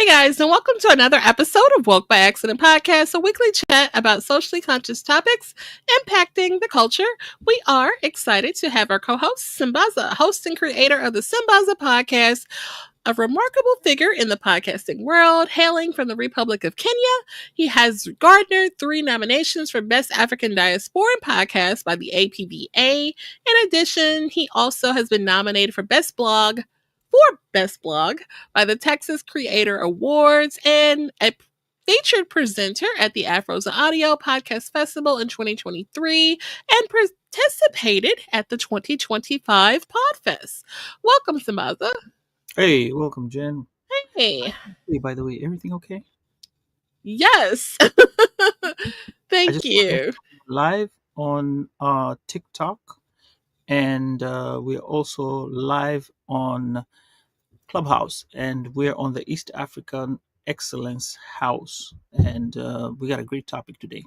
guys, and welcome to another episode of Woke by Accident Podcast, a weekly chat about socially conscious topics impacting the culture. We are excited to have our co-host, Sambaza, host and creator of the Sambaza podcast, a remarkable figure in the podcasting world, hailing from the Republic of Kenya. He has garnered 3 nominations for Best African Diasporan Podcast by the APBA. In addition, he also has been nominated for Best Blog by the Texas Creator Awards and a featured presenter at the Afros Audio Podcast Festival in 2023 and participated at the 2025 Podfest. Welcome, Sambaza. Hey, welcome, Jen. Hey. Hey, by the way, everything okay? Yes. Thank you. Live on TikTok, and we're also live on Clubhouse, and we're on the East African Excellence House, and we got a great topic today.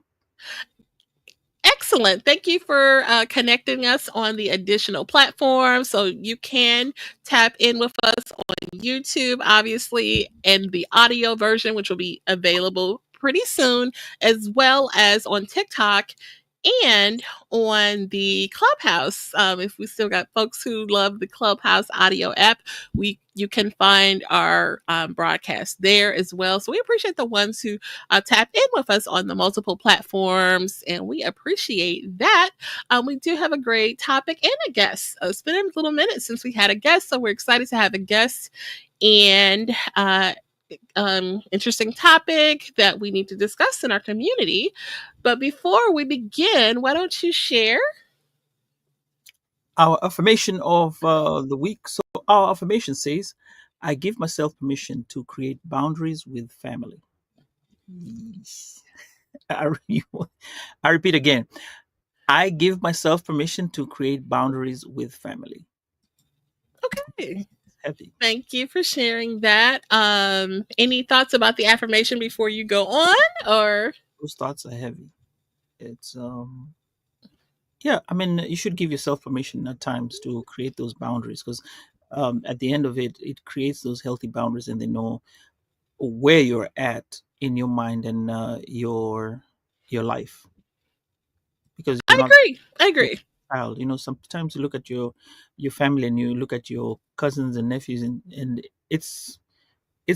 Excellent. Thank you for connecting us on the additional platforms. So you can tap in with us on YouTube, obviously, and the audio version, which will be available pretty soon, as well as on TikTok and on the Clubhouse. If we still got folks who love the Clubhouse audio app, you can find our broadcast there as well. So we appreciate the ones who tap in with us on the multiple platforms, and we appreciate that. We do have a great topic and a guest. It's been a little minute since we had a guest, so we're excited to have a guest and interesting topic that we need to discuss in our community. But before we begin, why don't you share our affirmation of the week? So our affirmation says, I give myself permission to create boundaries with family. I repeat again. I give myself permission to create boundaries with family. Okay. Heavy. Thank you for sharing that. Any thoughts about the affirmation before you go on, or those thoughts are heavy? It's yeah, I mean, you should give yourself permission at times to create those boundaries, because at the end of it, it creates those healthy boundaries, and they know where you're at in your mind and your life. Because I agree. Child, sometimes you look at your family and you look at your cousins and nephews, and it's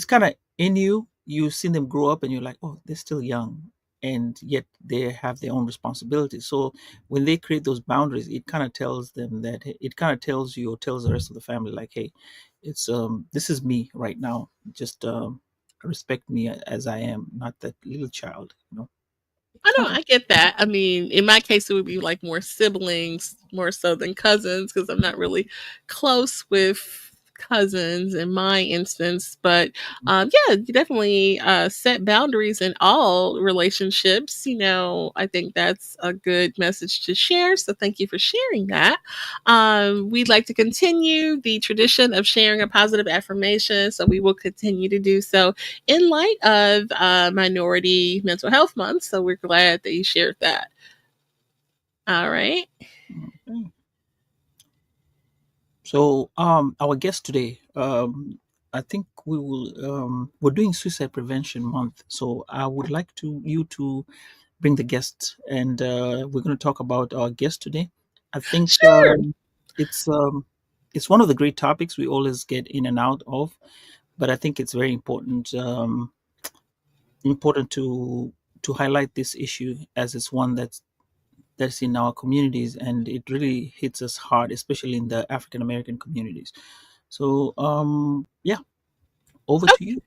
kind of in you. You see them grow up and you're like, oh, they're still young, and yet they have their own responsibilities. So when they create those boundaries, it kind of tells them that, it kind of tells you or tells the rest of the family, like, hey, it's this is me right now, just respect me as I am, not that little child. I get that. I mean, in my case, it would be like more siblings, more so than cousins, because I'm not really close with cousins in my instance. But yeah, you definitely set boundaries in all relationships. I think that's a good message to share. So thank you for sharing that. We'd like to continue the tradition of sharing a positive affirmation. So we will continue to do so in light of Minority Mental Health Month. So we're glad that you shared that. All right. Okay. So our guest today, I think we will we're doing Suicide Prevention Month. So I would like you to bring the guest, and we're going to talk about our guest today. I think Sure. it's one of the great topics we always get in and out of, but I think it's very important to highlight this issue, as it's one that's in our communities, and it really hits us hard, especially in the African American communities. So yeah, over to you.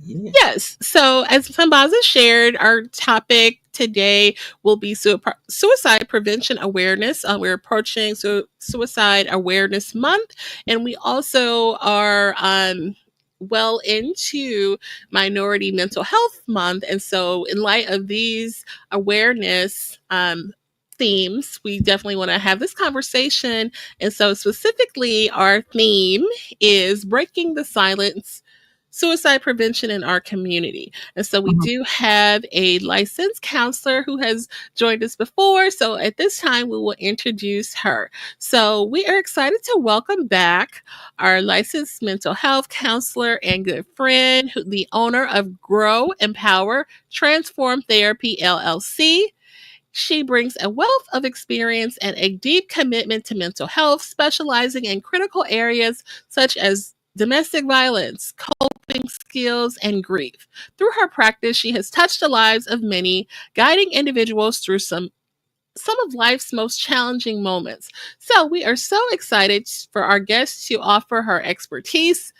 Yeah. Yes. So, as Sambaza shared, our topic today will be suicide prevention awareness. We're approaching Suicide Awareness Month, and we also are well into Minority Mental Health Month. And so, in light of these awareness themes, we definitely want to have this conversation. And so, specifically, our theme is breaking the silence suicide prevention in our community. And so we Mhm. do have a licensed counselor who has joined us before. So at this time, we will introduce her. So we are excited to welcome back our licensed mental health counselor and good friend, the owner of Grow, Empower, Transform Therapy LLC. She brings a wealth of experience and a deep commitment to mental health, specializing in critical areas such as domestic violence, coping skills, and grief. Through her practice, she has touched the lives of many, guiding individuals through some of life's most challenging moments. So, we are so excited for our guest to offer her expertise,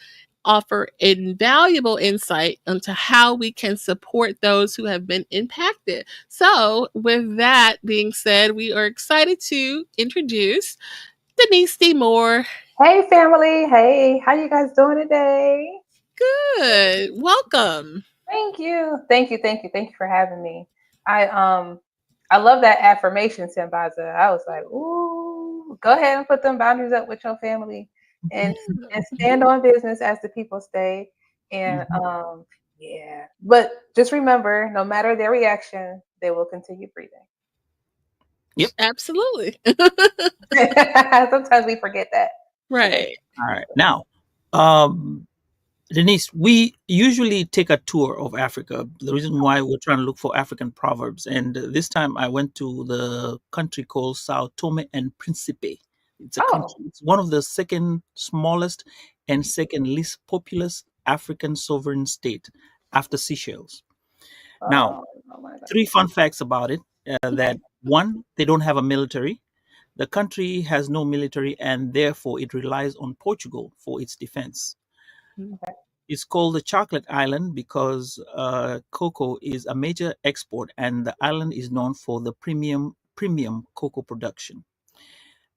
offer invaluable insight into how we can support those who have been impacted. So, with that being said, we are excited to introduce Denise Moore. Hey family, hey, how you guys doing today? Good. Welcome. Thank you for having me. I um I love that affirmation, Sambaza. I was like, ooh, go ahead and put them boundaries up with your family and Yeah. and stand on business as the people stay. And Mhm. yeah. But just remember, no matter their reaction, they will continue breathing. Yep. Absolutely. Sometimes we forget that. Okay. Right. All right. Now, um, Denise, we usually take a tour of Africa. The reason why we're trying to look for African proverbs, and this time I went to the country called Sao Tome and Principe. It's a Oh, country. It's one of the second smallest and second least populous African sovereign state after Seychelles. Now, oh, oh my God. three fun facts about it: that Okay. one, they don't have a military. The country has no military, and therefore it relies on Portugal for its defense. Okay. It's called the Chocolate Island because cocoa is a major export, and the island is known for the premium cocoa production.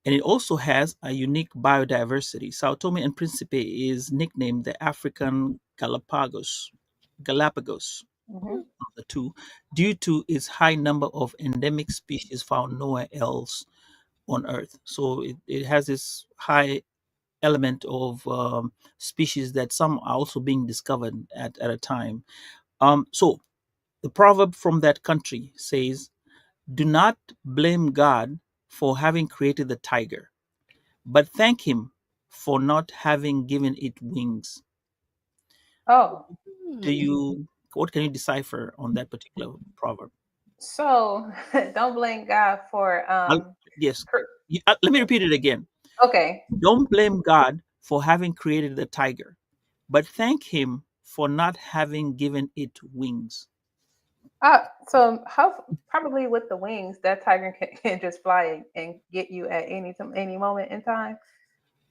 And it also has a unique biodiversity. Sao Tome and Principe is nicknamed the African Galapagos Hmm. of the two, due to its high number of endemic species found nowhere else on Earth. So it has this high element of species that some are also being discovered at a time. So the proverb from that country says, "Do not blame God for having created the tiger, but thank Him for not having given it wings." Oh, Do Hmm. you? What can you decipher on that particular proverb? so don't blame God for I'll, yes. cr- Let me repeat it again. okay. Don't blame God for having created the tiger, but thank Him for not having given it wings. So how probably with the wings that tiger can just fly and get you at any moment in time.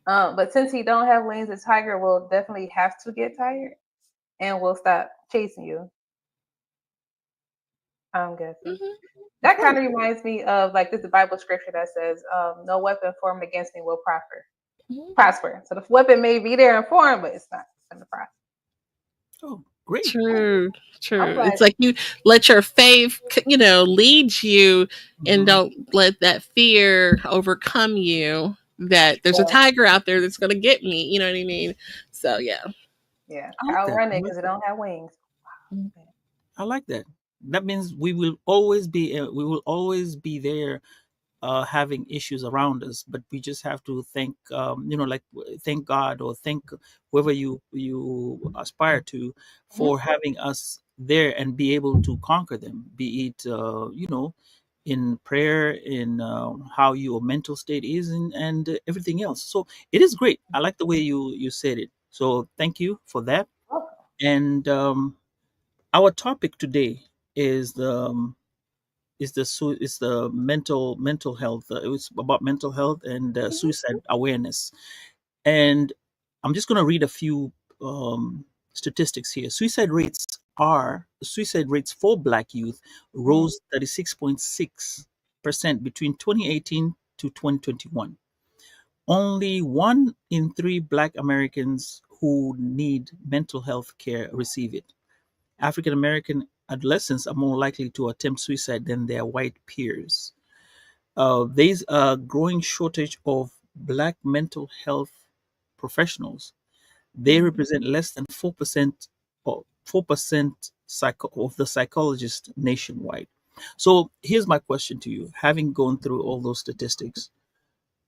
But since he don't have wings, the tiger will definitely have to get tired and will stop chasing you. I'm guessing. Mhm. That kind Oh, of reminds me of like this Bible scripture that says, "No weapon formed against me will prosper." Mhm. Prosper. So the weapon may be there in form, but it's not going to prosper. oh, great. True, I'm true. glad. It's like you let your faith, lead you, and Mhm. don't let that fear overcome you. That there's a Yeah, tiger out there that's gonna get me. You know what I mean? So yeah. yeah. I like that. Outrun I it like because it that. don't have wings. Mhm. I like that. That means we will always be there, having issues around us, but we just have to thank, like thank God or thank whoever you aspire to Mhm. for having us there and be able to conquer them. Be it, in prayer, in how your mental state is, and everything else. So it is great. I like the way you said it. So thank you for that. Oh, And our topic today is the mental health. It's about mental health and mhm. suicide awareness. And I'm just going to read a few statistics here. Suicide rates for Black youth Mhm. rose 36.6% between 2018 to 2021. Only 1 in 3 Black Americans who need mental health care receive it. African American adolescents are more likely to attempt suicide than their white peers. There's a growing shortage of Black mental health professionals. They represent less than 4% or 4% of the psychologists nationwide. So here's my question to you. Having gone through all those statistics,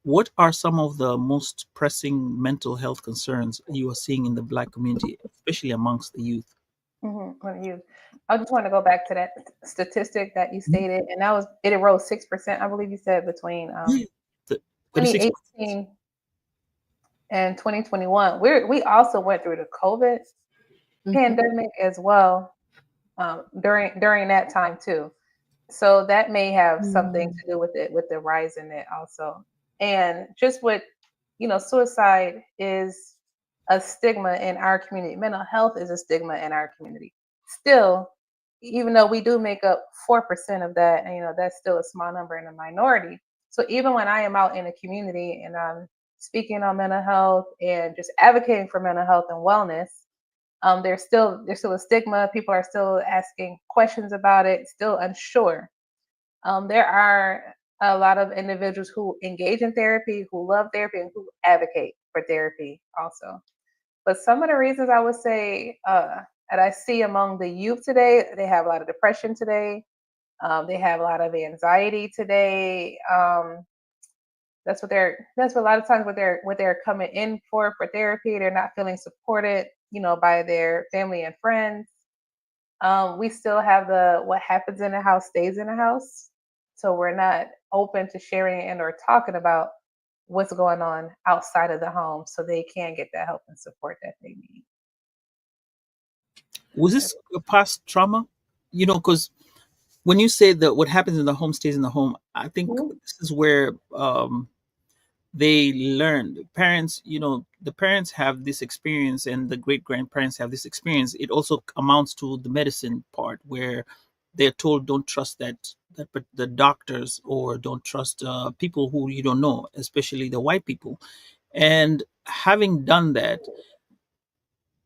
what are some of the most pressing mental health concerns you are seeing in the Black community, especially amongst the youth? When you, I just want to go back to that statistic that you stated, and that was it arose 6%, I believe you said, between Yeah, 36. 2018 and 2021. We also went through the COVID pandemic as well, during that time too. So that may have something to do with it, with the rise in it also. And just with, suicide is a stigma in our community. Mental health is a stigma in our community. Still, even though we do make up 4% of that, and that's still a small number in a minority. So even when I am out in the community and I'm speaking on mental health and just advocating for mental health and wellness, there's still a stigma. People are still asking questions about it, still unsure. There are a lot of individuals who engage in therapy, who love therapy, and who advocate for therapy also. But some of the reasons I would say that I see among the youth today, they have a lot of depression today. They have a lot of anxiety today. That's what a lot of times what they're coming in for therapy. They're not feeling supported, by their family and friends. We still have the what happens in the house stays in the house. So we're not open to sharing and or talking about what's going on outside of the home so they can get that help and support that they need. Was this a past trauma? Because when you say that what happens in the home stays in the home, I think Mhm. this is where they learn. Parents, the parents have this experience and the great grandparents have this experience. It also amounts to the medicine part where they're told don't trust but the doctors, or don't trust people who you don't know, especially the white people. And having done that,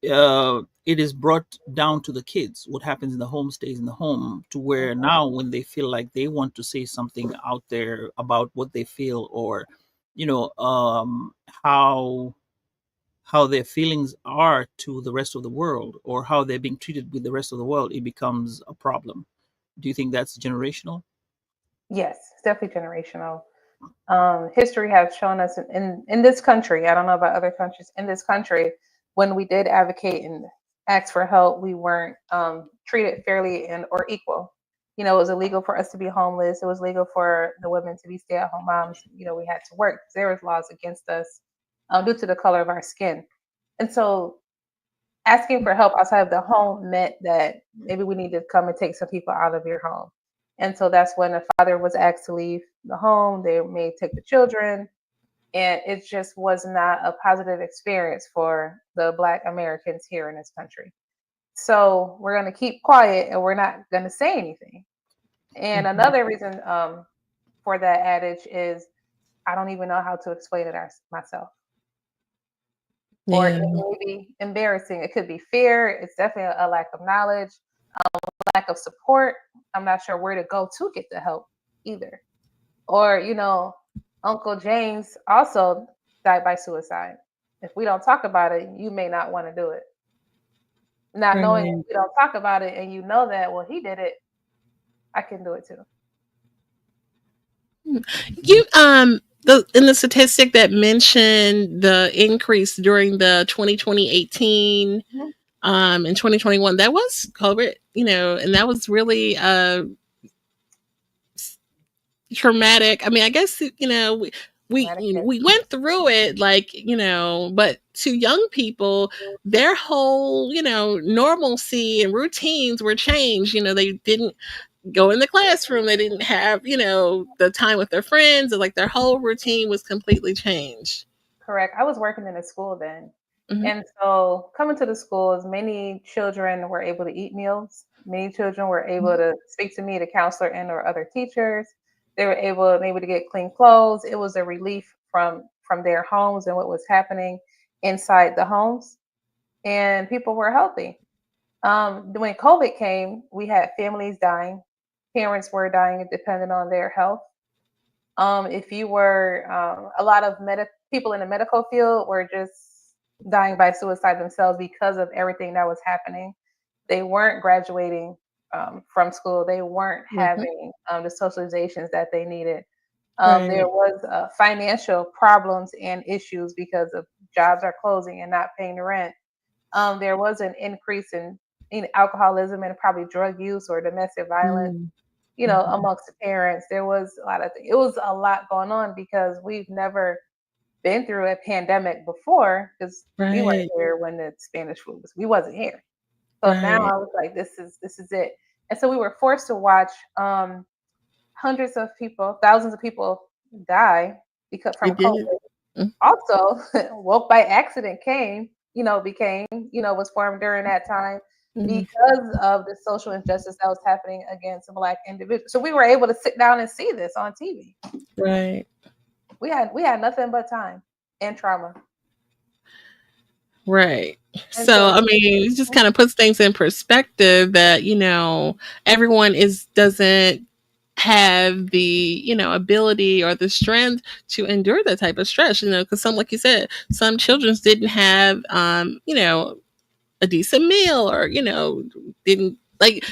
it is brought down to the kids. What happens in the home stays in the home, to where now when they feel like they want to say something out there about what they feel, or you know um how how their feelings are to the rest of the world, or how they're being treated with the rest of the world, it becomes a problem. Do you think that's generational? Yes, it's definitely generational. History has shown us in this country, I don't know about other countries, in this country, when we did advocate and ask for help, we weren't treated fairly and or equal. It was illegal for us to be homeless. It was legal for the women to be stay-at-home moms. We had to work. There was laws against us due to the color of our skin. And so asking for help outside of the home meant that maybe we need to come and take some people out of your home. And so that's when the father was asked to leave the home. They may take the children. And it just was not a positive experience for the Black Americans here in this country. So we're going to keep quiet and we're not going to say anything. And another reason for that adage is I don't even know how to explain it myself. Or it Yeah. may be embarrassing. It could be fear. It's definitely a lack of knowledge, lack of support. I'm not sure where to go to get the help either. Or, Uncle James also died by suicide. If we don't talk about it, you may not want to do it. Not knowing if Right. we don't talk about it and you know that, well, he did it, I can do it too. You the in the statistic that mentioned the increase during the 2018 Mhm. and 2021, that was COVID, and that was really traumatic. I mean, I guess Traumatic, yes. we went through it, like, but to young people, their whole normalcy and routines were changed. They didn't go in the classroom. They didn't have the time with their friends, and like their whole routine was completely changed. Correct. I was working in a school then. Hmm. And so coming to the schools, many children were able to eat meals. Many children were able to speak to me, the counselor and or other teachers. They were able to get clean clothes. It was a relief from their homes and what was happening inside the homes. And people were healthy. When COVID came, we had families dying. Parents were dying depending on their health. If you were a lot of people in the medical field were just dying by suicide themselves because of everything that was happening. They weren't graduating from school. They weren't Mm-hmm. having the socializations that they needed. There Right. was financial problems and issues because of jobs are closing and not paying the rent. There was an increase in alcoholism and probably drug use or domestic violence, Mm. amongst the parents. There was a lot of things. It was a lot going on because we've never been through a pandemic before because we weren't Right. here when the Spanish flu was. We wasn't here. So now Right. I was like, this is it. And so we were forced to watch hundreds of people, thousands of people die because We from did. COVID. Mm. Also, woke by accident became, was formed during that time Mm. because of the social injustice that was happening against Black individuals. So we were able to sit down and see this on TV. Right. We had nothing but time and trauma. Right. And So, so I mean, it just kind of puts things in perspective that, everyone doesn't have the, ability or the strength to endure that type of stress, because some, like you said, some children didn't have, a decent meal or, didn't like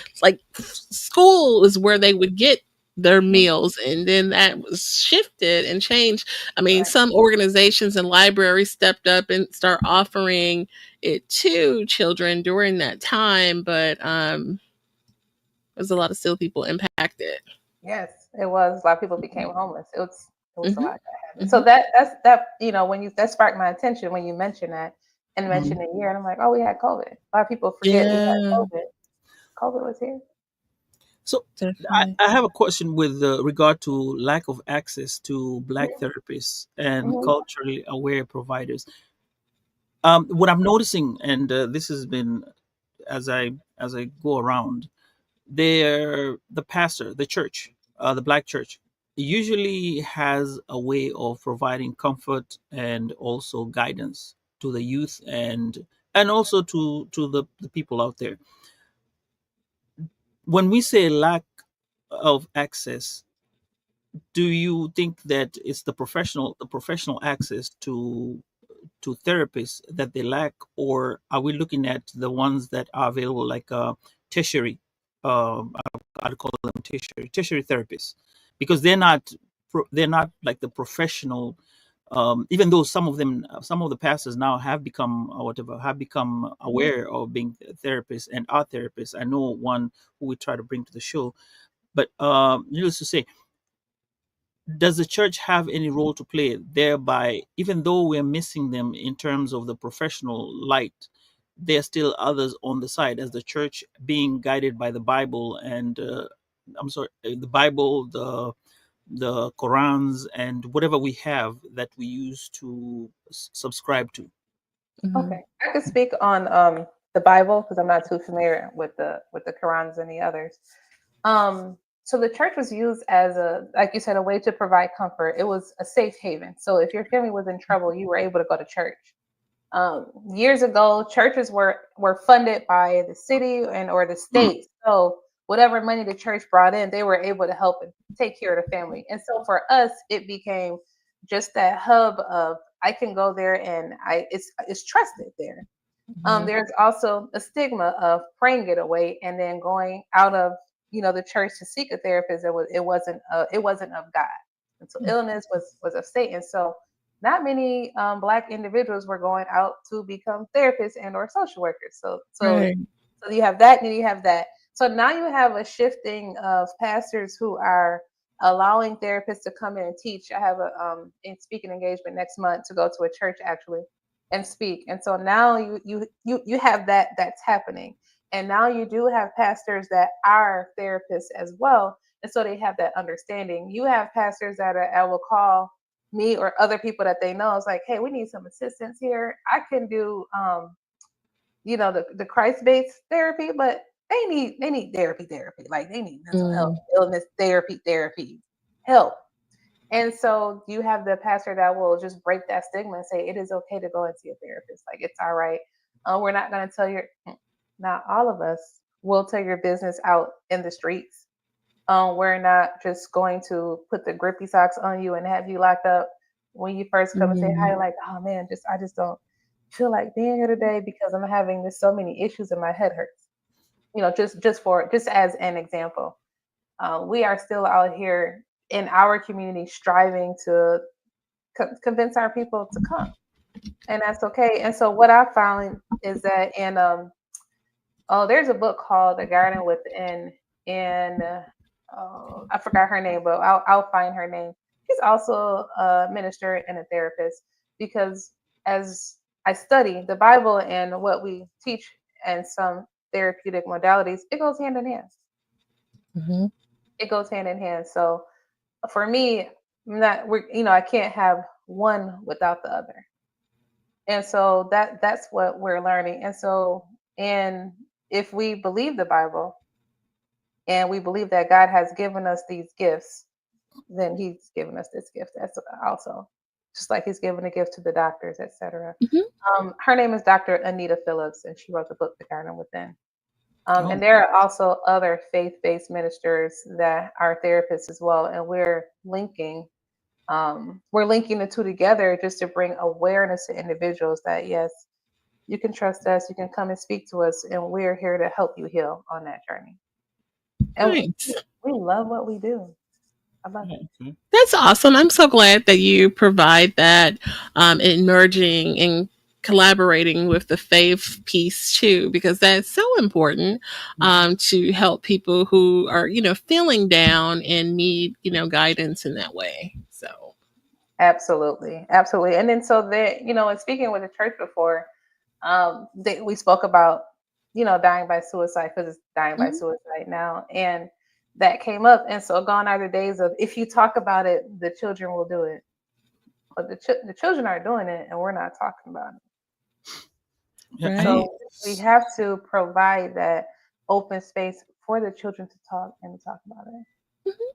school is where they would get their meals, and then that was shifted and changed. I mean, right. some organizations and libraries stepped up and start offering it to children during that time, but there's a lot of still people impacted. Yes, it was. A lot of people became homeless. It was a Hmm. lot that happened. So Hmm. that when you that sparked my attention when you mentioned that and Mhm. mentioned a year, and I'm like, oh, we had COVID. A lot of people forget we had Yeah, COVID. COVID was here. So definitely. I have a question with regard to lack of access to Black Mhm, therapists and mhm, culturally aware providers. What I'm noticing, and this has been as I go around, the pastor, the church, the Black church, usually has a way of providing comfort and also guidance to the youth and also to the people out there. When we say lack of access, do you think that it's the professional access to therapists that they lack, or are we looking at the ones that are available, like tertiary? I'd call them tertiary therapists, because they're not like the professional. Even though some of the pastors now have become or whatever have become mhm. aware of being therapists and are therapists. I know one who we try to bring to the show, but needless to say, does the church have any role to play thereby, even though we're missing them in terms of the professional light? There are still others on the side, as the church being guided by the Bible and I'm sorry, the Bible, the Qurans, and whatever we have that we use to subscribe to. Hmm. Okay, I could speak on the Bible because I'm not too familiar with the Qurans and the others. So the church was used as like you said, a way to provide comfort. It was a safe haven. So if your family was in trouble, you were able to go to church. Years ago, churches were funded by the city and or the state. So whatever money the church brought in, they were able to help and take care of the family. And so for us, it became just that hub of I can go there and it's trusted there. Hmm. There's also a stigma of praying it away and then going out of the church to seek a therapist. It wasn't of God, and so illness was of Satan. So not many Black individuals were going out to become therapists and or social workers. So Right. so you have that, and you have that. So now you have a shifting of pastors who are allowing therapists to come in and teach. I have a speaking engagement next month to go to a church actually and speak. And so now you have that's happening. And now you do have pastors that are therapists as well. And so they have that understanding. You have pastors that will call me or other people that they know. It's like, hey, we need some assistance here. I can do the Christ-based therapy, but they need therapy. Like they need mental health, Mm. illness therapy, help. And so you have the pastor that will just break that stigma and say it is okay to go and see a therapist. Like it's all right. We're not going to tell your not all of us will tell your business out in the streets. We're not just going to put the grippy socks on you and have you locked up when you first come and say Mm. hi. Like, oh man, I just don't. feel like being here today because I'm having this so many issues and my head hurts. Just as an example, we are still out here in our community striving to convince our people to come, and that's okay. And so what I found is that there's a book called The Garden Within, and I forgot her name, but I'll find her name. She's also a minister and a therapist, because as I study the Bible and what we teach and some therapeutic modalities, it goes hand in hand. Mm-hmm. It goes hand in hand. So for me, I can't have one without the other. And so that's what we're learning. And if we believe the Bible and we believe that God has given us these gifts, then He's given us this gift as also, just like He's given a gift to the doctors, etc. Mm-hmm. Her name is Dr. Anita Phillips, and she wrote the book The Garden Within. Oh, And there are also other faith-based ministers that are therapists as well, and we're linking the two together just to bring awareness to individuals that yes, you can trust us, you can come and speak to us, and we're here to help you heal on that journey. And Nice. we love what we do. I love it. okay. That's awesome. I'm so glad that you provide that, in merging and collaborating with the faith piece too, because that's so important, to help people who are, feeling down and need, guidance in that way. So, Absolutely, absolutely. And then so that and speaking with the church before, we spoke about dying by suicide, because it's dying by mhm. suicide now, and that came up. And so gone are the days of if you talk about it, the children will do it, but the children are doing it, and we're not talking about it. Yeah, Right. So we have to provide that open space for the children to talk and to talk about it. Mhm.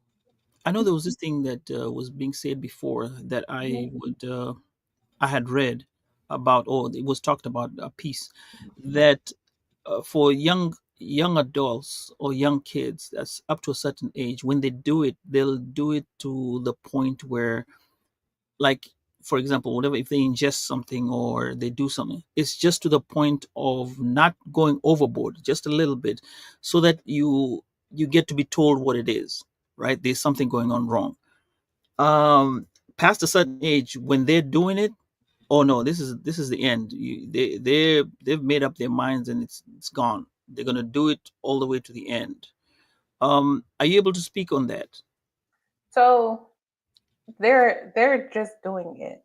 I know there was this thing that was being said before that I had read about, or it was talked about a piece that for young adults or young kids that's up to a certain age, when they do it, they'll do it to the point where, like, for example, whatever, if they ingest something or they do something, it's just to the point of not going overboard, just a little bit, so that you get to be told what it is, right? There's something going on wrong. Past a certain age, when they're doing it, oh no, this is the end. They've made up their minds, and it's gone. They're gonna do it all the way to the end. Are you able to speak on that? So they're just doing it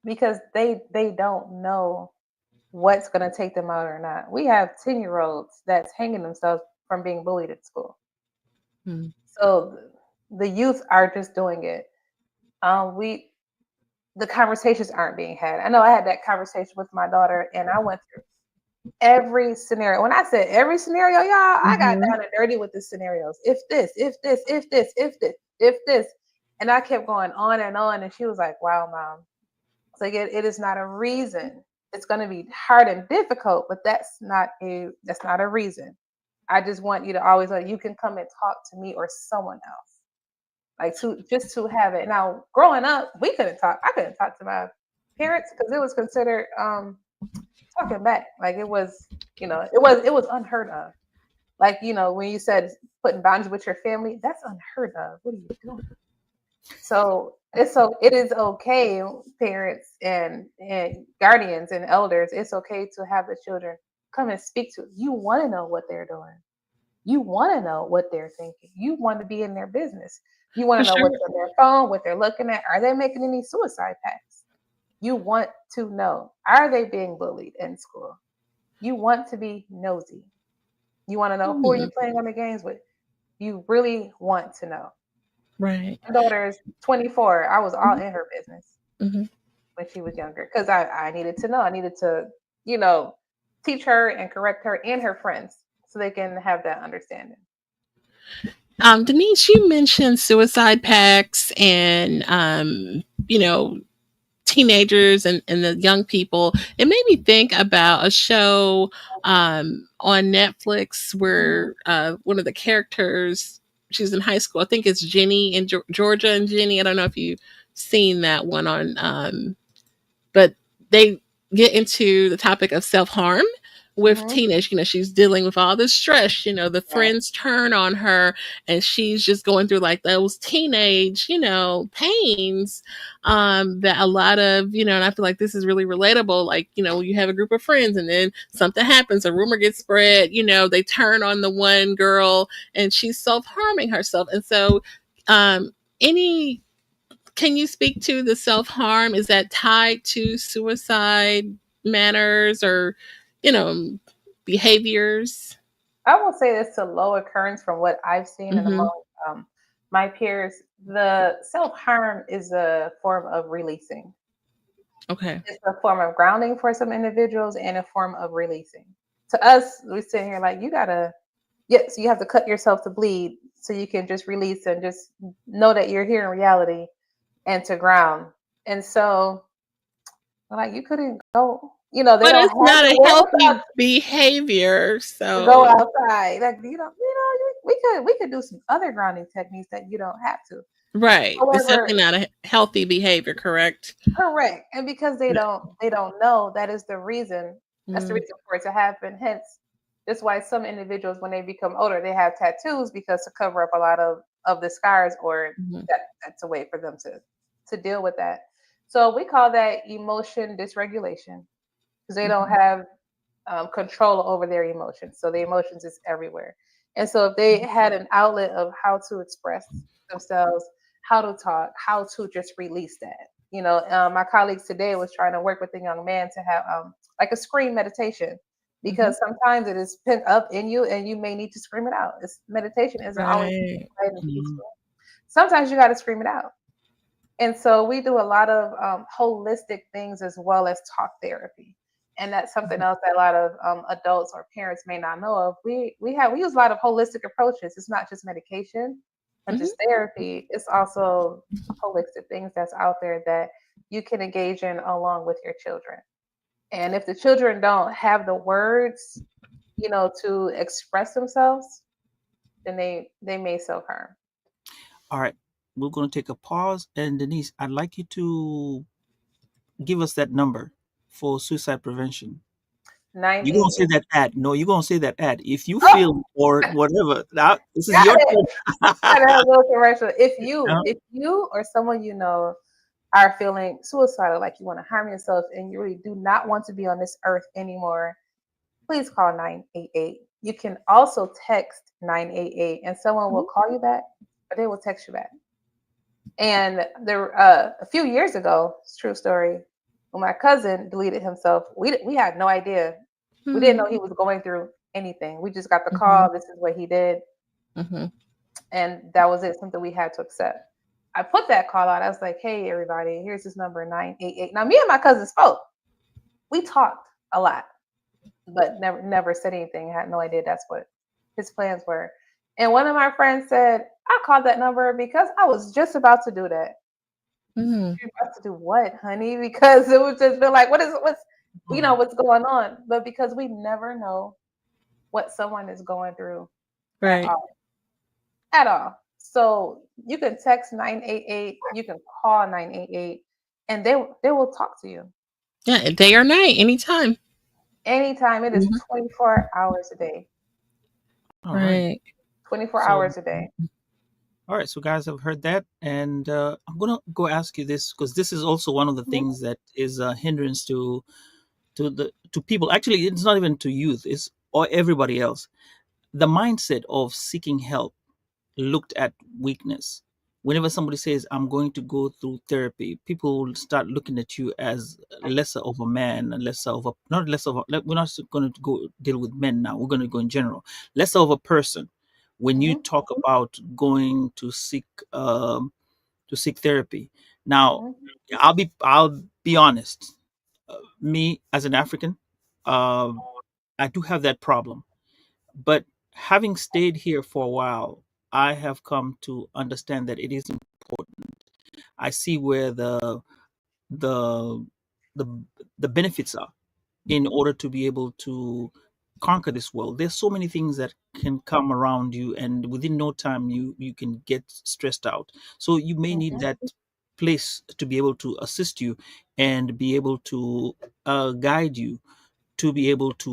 because they don't know what's going to take them out or not. We have 10-year-olds that's hanging themselves from being bullied at school. Mm. So the youth are just doing it. We The conversations aren't being had. I know I had that conversation with my daughter, and I went through every scenario. When I said every scenario, y'all, I got Mhm. down and dirty with the scenarios. If this, if this, if this, if this, if this. And I kept going on and on. And she was like, wow, mom. It's like it is not a reason. It's gonna be hard and difficult, but that's not a reason. I just want you to always know you can come and talk to me or someone else. Like to have it. Now, growing up, we couldn't talk. I couldn't talk to my parents because it was considered talking back. Like it was unheard of. Like, when you said putting boundaries with your family, that's unheard of. What are you doing? So it is okay, parents and guardians and elders. It's okay to have the children come and speak to you. Want to know what they're doing. You want to know what they're thinking. You want to be in their business. You want For to know sure. what's on their phone, what they're looking at. Are they making any suicide pacts? You want to know. Are they being bullied in school? You want to be nosy. You want to know who are you Mm. playing on the games with. You really want to know. Right. My daughter is 24. I was all in her business Mhm. when she was younger because I needed to know. I needed to, you know, teach her and correct her and her friends so they can have that understanding. Denise, you mentioned suicide pacts and, teenagers and the young people. It made me think about a show, on Netflix Mhm. where, one of the characters, she's in high school. I think it's Jenny in Georgia and Jenny. I don't know if you've seen that one on, but they get into the topic of self harm with Mhm. teenage. She's dealing with all this stress. The Right. friends turn on her, and she's just going through like those teenage, pains that a lot of, and I feel like this is really relatable. Like, you have a group of friends, and then something happens, a rumor gets spread, they turn on the one girl, and she's self harming herself. And so, any can you speak to the self harm? Is that tied to suicide manners or, you know, behaviors? I will say this to low occurrence from what I've seen and Mm-hmm. among my peers. The self harm is a form of releasing. Okay. It's a form of grounding for some individuals and a form of releasing. To us, we sit here like you gotta, yes, you have to cut yourself to bleed so you can just release and just know that you're here in reality and to ground. And so, like, you couldn't go. They But don't it's have not the a wherewithal healthy behavior. to go So, outside. Like, we could do some other grounding techniques that you don't have to. right. It's However, definitely not a healthy behavior, correct? correct. And because they don't know, that is the reason. That's the Mm, reason for it to happen. Hence, that's why some individuals, when they become older, they have tattoos because to cover up a lot of the scars, or mhm, that's a way for them to deal with that. So we call that emotion dysregulation because they don't mhm, have control over their emotions. So the emotions is everywhere. And so if they had an outlet of how to express themselves, how to talk, how to just release that. My colleagues today was trying to work with a young man to have like a scream meditation mhm. because sometimes it is pent up in you and you may need to scream it out. Meditation isn't always Right. quiet and Mm. peaceful. Sometimes you got to scream it out. And so we do a lot of holistic things as well as talk therapy. And that's something else that a lot of adults or parents may not know of. We use a lot of holistic approaches. It's not just medication and Mhm. just therapy. It's also holistic things that's out there that you can engage in along with your children. And if the children don't have the words, to express themselves, then they may self harm. All right, we're going to take a pause. And Denise, I'd like you to give us that number for suicide prevention. Nine You're going eight to say eight. that ad. No, you're going to say that ad. If you Oh, feel or whatever, now this is got your it. turn. Gotta have a little commercial. If Uh, you, if you or someone you know are feeling suicidal, like you want to harm yourself, and you really do not want to be on this earth anymore, please call 988. You can also text 988, and someone will Mhm. call you back, or they will text you back. And there, a few years ago, it's a true story. When my cousin deleted himself, we had no idea. We didn't know Mhm. he was going through anything. We just got the Mhm. call. This is what he did, Mhm. and that was it. Something we had to accept. I put that call out. I was like, "Hey, everybody, here's this number 988." Now, me and my cousin spoke. We talked a lot, but never said anything. I had no idea that's what his plans were. And one of my friends said, "I called that number because I was just about to do that." Mhm. You're about to do what, honey? Because it would just be like, what's going on? But because we never know what someone is going through at Right. all, at all. So you can text 988, you can call 988, and they will talk to you Yeah, day or night, anytime. anytime. It is Mhm. 24 hours a day. all right. Right. 24 So, hours a day. all right. So, guys, have heard that, and I'm gonna go ask you this because this is also one of the Mhm, things that is a hindrance to people. Actually, it's not even to youth. It's or everybody else. The mindset of seeking help looked at weakness. Whenever somebody says, I'm going to go through therapy, people will start looking at you as lesser of a man, and lesser of a, not lesser of a, we're not going to go deal with men now. We're going to go in general. Lesser of a person. When you mhm, talk about going to seek therapy. Now, mhm, I'll be honest. Me as an African, uh, I do have that problem. But having stayed here for a while, I have come to understand that it is important. I see where the the the benefits are in order to be able to conquer this world. There's so many things that can come around you, and within no time you can get stressed out. So you may need mhm, that place to be able to assist you and be able to guide you, to be able to,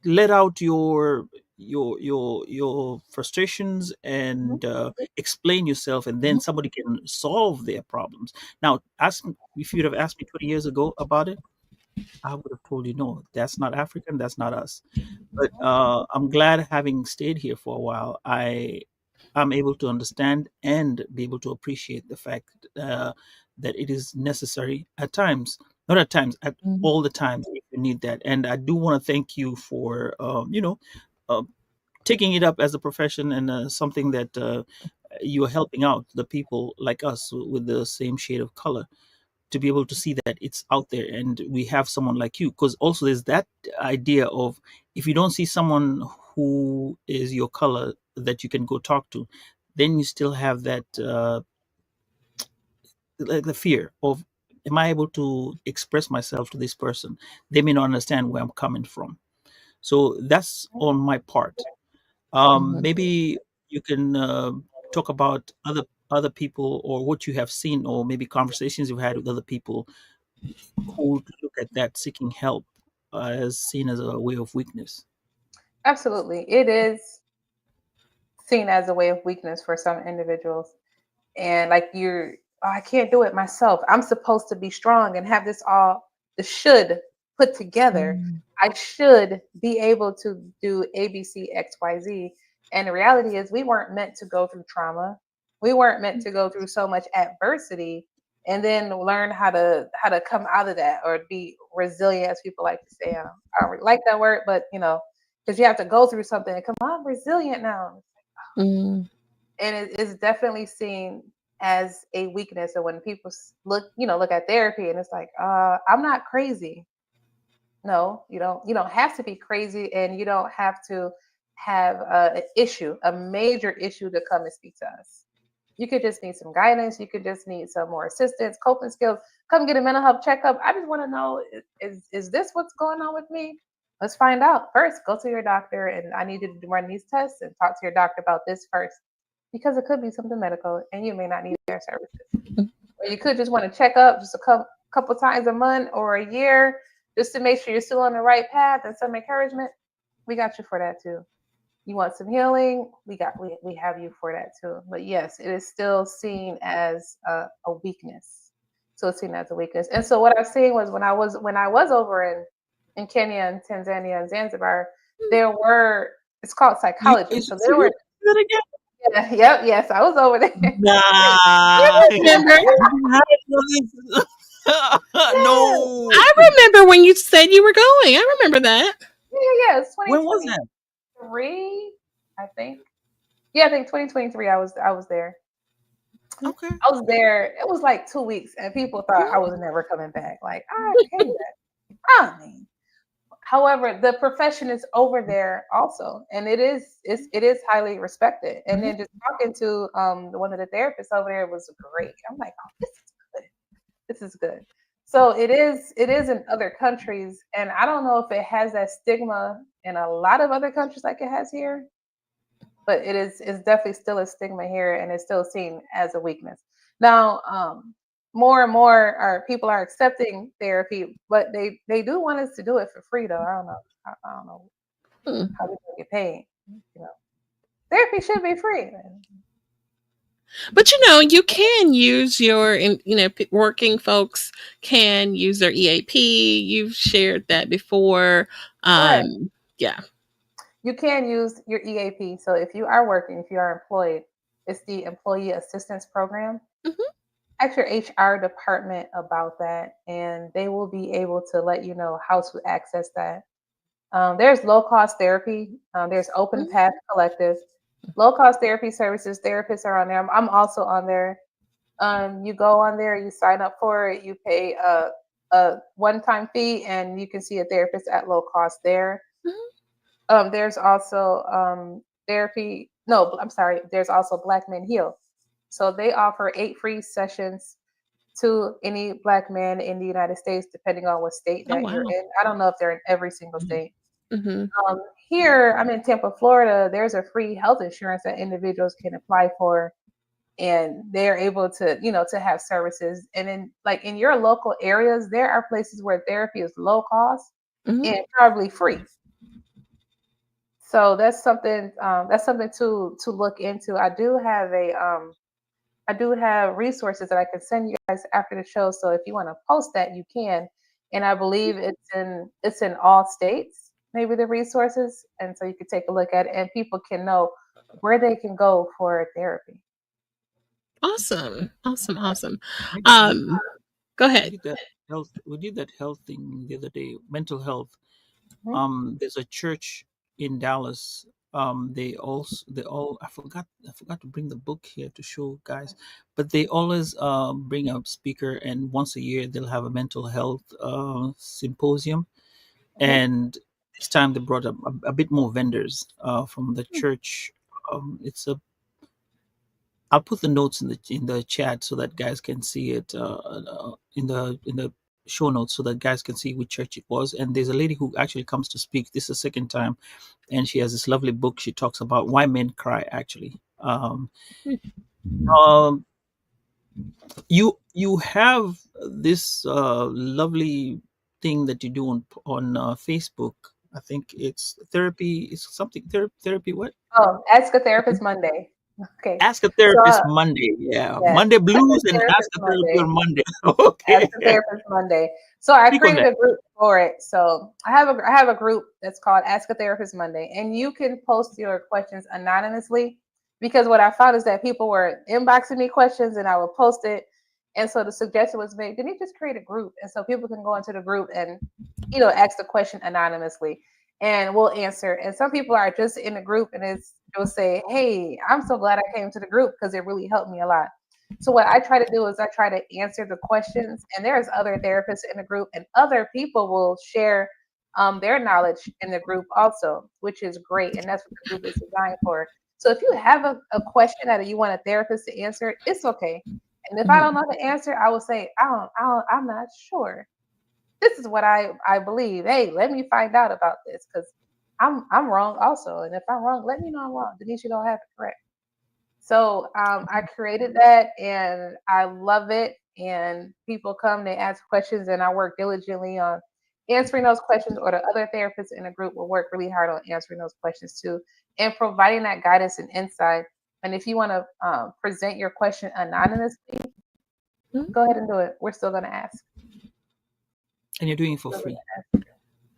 let out your frustrations Mhm. and explain yourself, and then somebody can solve their problems. Now, if you'd have asked me 20 years ago about it, I would have told you, no, that's not African, that's not us. But I'm glad, having stayed here for a while, I'm able to understand and be able to appreciate the fact that it is necessary at times, not at times, at Mhm. all the times if you need that. And I do want to thank you for, uh, taking it up as a profession, and something that you are helping out the people like us with the same shade of color, to be able to see that it's out there and we have someone like you. Because also there's that idea of, if you don't see someone who is your color that you can go talk to, then you still have that like the fear of, am I able to express myself to this person? They may not understand where I'm coming from. So that's on my part. Mhm. Maybe you can talk about other people, or what you have seen, or maybe conversations you've had with other people who look at that seeking help as seen as a way of weakness. Absolutely. It is seen as a way of weakness for some individuals. And like oh, I can't do it myself. I'm supposed to be strong and have this all the should put together. Mm. I should be able to do ABC, XYZ. And the reality is we weren't meant to go through trauma. We weren't meant to go through so much adversity and then learn how to come out of that, or be resilient, as people like to say. I don't really like that word, but because you have to go through something and come, I'm resilient now. Mm. And it is definitely seen as a weakness. And when people look at therapy, and it's like, I'm not crazy. No, you don't have to be crazy, and you don't have to have an issue, a major issue, to come and speak to us. You could just need some guidance. You could just need some more assistance, coping skills. Come get a mental health checkup. I just want to know, is this what's going on with me? Let's find out first. Go to your doctor, and I need you to run these tests and talk to your doctor about this first, because it could be something medical, and you may not need their services. Or you could just want to check up just a couple times a month or a year, just to make sure you're still on the right path, and some encouragement. We got you for that too. You want some healing? We have you for that too. But yes, it is still seen as a weakness. So it's seen as a weakness. And so what I've seen was, when I was over in Kenya and Tanzania and Zanzibar, there were it's called You psychologists. So say there were that again? yeah, yep, yes, I was over there. Nah. I remember. How is- Yes. no. I remember when you said you were going. I remember that. Yeah. It's When was that? 2023, I think. Yeah, I think 2023. I was there. Okay. I was there. It was like 2 weeks, and people thought I was never coming back. Like, I came back. I mean, however, the profession is over there also, and it is highly respected. And Mhm. then just talking to one of the therapists over there was great. I'm like, oh, this is good. This is good. So it is in other countries, and I don't know if it has that stigma in a lot of other countries like it has here, but it's definitely still a stigma here, and it's still seen as a weakness. Now, more and more people are accepting therapy, but they do want us to do it for free though. I don't know. I don't know Hmm. how we can get paid. You know, therapy should be free. But you can use working folks can use their EAP. You've shared that before. Correct. Yeah. You can use your EAP. So if you are working, if you are employed, it's the Employee Assistance Program. Hmm. Ask your HR department about that, and they will be able to let you know how to access that. There's low cost therapy. There's Open Hmm. Path Collective. Low cost therapy services. Therapists are on there. I'm also on there. You go on there, you sign up for it, you pay a one time fee, and you can see a therapist at low cost there. There's also therapy. No, I'm sorry. There's also Black Men Heal. So they offer 8 free sessions to any Black man in the United States, depending on what state Oh that you're wow. in. I don't know if they're in every single state. Hmm. Here, I'm in Tampa, Florida. There's a free health insurance that individuals can apply for and they're able to, to have services. And then, like in your local areas, there are places where therapy is low cost Mhm. and probably free. So that's something to look into. I do have resources that I can send you guys after the show. So if you want to post that, you can. And I believe it's in all states, maybe the resources. And so you can take a look at it and people can know where they can go for therapy. Awesome. Awesome. Awesome. We Go we ahead. did that health. We did that health thing the other day. Mental health. Mhm. There's a church in Dallas. They all I forgot to bring the book here to show guys, but they always bring a speaker, and once a year they'll have a mental health symposium. Mhm. And this time they brought up a bit more vendors from the church. It's a I'll put the notes in the chat so that guys can see it in the show notes so that guys can see which church it was. And there's a lady who actually comes to speak. This is the second time, and she has this lovely book. She talks about why men cry. Actually, um, you have this lovely thing that you do on Facebook. I think it's therapy. It's something therapy. What? Oh, Ask a Therapist Monday. Okay. Ask a So, therapist Monday. Yeah, yes, Monday Ask a blues and ask Therapist a therapy Monday. on Monday. Ask Okay, a Therapist Monday. So I speak on created that. a group for it. So I have a group that's called Ask a Therapist Monday, and you can post your questions anonymously because what I found is that people were inboxing me questions, and I would post it. And so the suggestion was made, didn't you just create a group? And so people can go into the group and ask the question anonymously, and we'll answer. And some people are just in the group, and they'll say, "Hey, I'm so glad I came to the group because it really helped me a lot." So what I try to do is I try to answer the questions, and there's other therapists in the group, and other people will share their knowledge in the group also, which is great, and that's what the group is designed for. So if you have a question that you want a therapist to answer, it's okay. And if I don't Mhm. know the answer, I will say I'm not sure. This is what I believe. Hey, let me find out about this because I'm wrong also, and if I'm wrong, let me know I'm wrong. Denise, you don't have to correct. So I created that and I love it. And people come, they ask questions, and I work diligently on answering those questions, or the other therapists in the group will work really hard on answering those questions too and providing that guidance and insight. And if you want to present your question anonymously, Mhm. go ahead and do it. We're still going to ask. And you're doing it for Still gonna free. ask.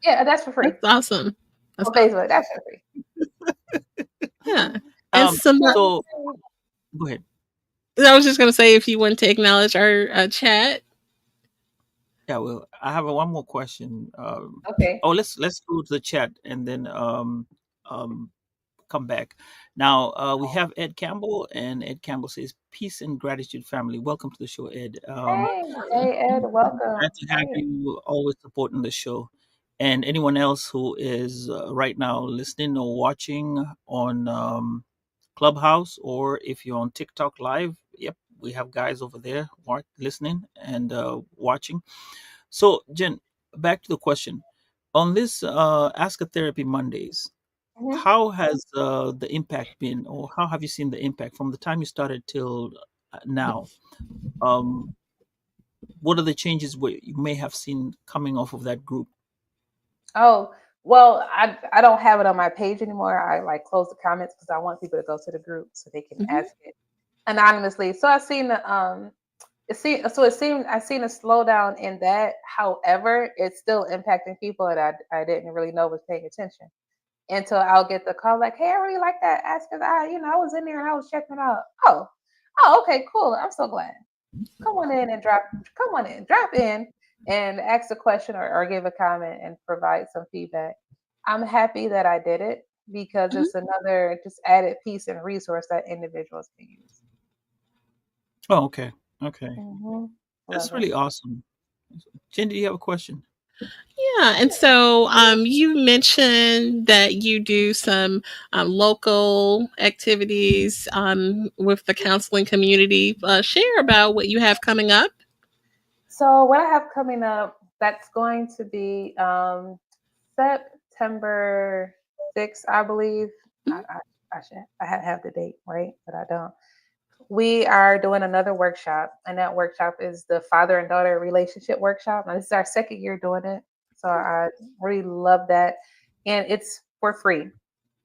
Yeah, that's for free That's awesome. That's on awesome. Facebook. That's for free. Yeah. And So go ahead. I was just going to say, if you want to acknowledge our chat. Yeah, well, I have one more question. Okay. Oh, let's go to the chat and then um, come back. Now we have Ed Campbell, and Ed Campbell says, "Peace and gratitude, family. Welcome to the show, Ed. Hey, Ed, welcome. Glad to have Hey. you always supporting the show." And anyone else who is right now listening or watching on Clubhouse, or if you're on TikTok Live, yep, we have guys over there listening and watching. So, Jen, back to the question. On this Ask a Therapy Mondays, Mhm. how has the impact been, or how have you seen the impact from the time you started till now? Um, what are the changes where you may have seen coming off of that group? Oh, well, I don't have it on my page anymore. I like close the comments because I want people to go to the group so they can Mhm. ask it anonymously. So I seen the it seemed I seen a slowdown in that. However, it's still impacting people that I didn't really know was paying attention until I'll get the call like, "Hey, I really like that ask because I was in there and I was checking it out." Oh, okay, cool. I'm so glad. Come on in, drop in and ask a question, or give a comment and provide some feedback. I'm happy that I did it because Mhm. it's another just added piece and resource that individuals can use. Oh, okay. Okay. Love That's it. really awesome. Jen, do you have a question? Yeah, and so you mentioned that you do some local activities with the counseling community. Share about what you have coming up. So what I have coming up, that's going to be September 6th, I believe. I, Mhm. I, I should I have the date right, but I don't. We are doing another workshop, and that workshop is the father and daughter relationship workshop. Now, this is our second year doing it, so I really love that, and it's for free.